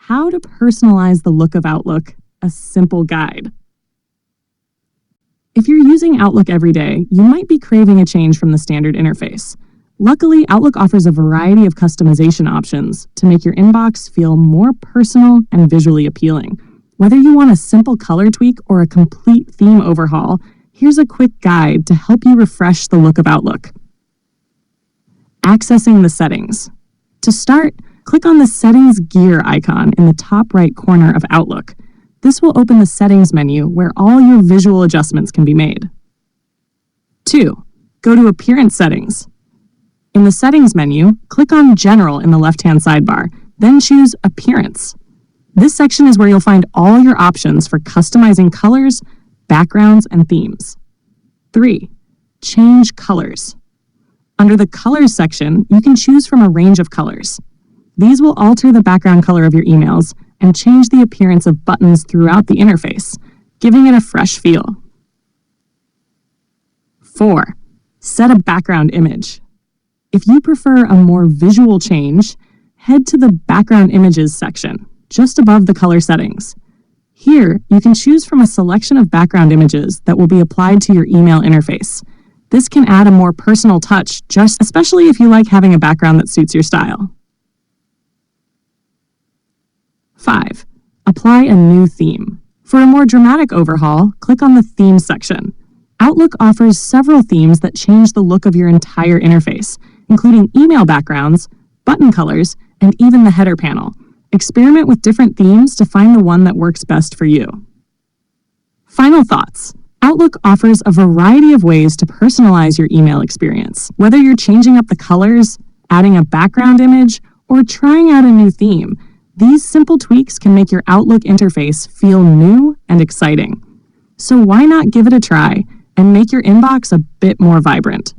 How to Personalize the Look of Outlook, a simple guide. If you're using Outlook every day, you might be craving a change from the standard interface. Luckily, Outlook offers a variety of customization options to make your inbox feel more personal and visually appealing. Whether you want a simple color tweak or a complete theme overhaul, here's a quick guide to help you refresh the look of Outlook. Accessing the settings. To start, click on the Settings gear icon in the top right corner of Outlook. This will open the Settings menu where all your visual adjustments can be made. 2. Go to Appearance Settings. In the Settings menu, click on General in the left-hand sidebar, then choose Appearance. This section is where you'll find all your options for customizing colors, backgrounds, and themes. 3. Change colors. Under the Colors section, you can choose from a range of colors. These will alter the background color of your emails and change the appearance of buttons throughout the interface, giving it a fresh feel. 4. Set a background image. If you prefer a more visual change, head to the Background Images section, just above the color settings. Here, you can choose from a selection of background images that will be applied to your email interface. This can add a more personal touch, especially if you like having a background that suits your style. 5. Apply a new theme. For a more dramatic overhaul, click on the Themes section. Outlook offers several themes that change the look of your entire interface, including email backgrounds, button colors, and even the header panel. Experiment with different themes to find the one that works best for you. Final thoughts. Outlook offers a variety of ways to personalize your email experience. Whether you're changing up the colors, adding a background image, or trying out a new theme, these simple tweaks can make your Outlook interface feel new and exciting. So why not give it a try and make your inbox a bit more vibrant?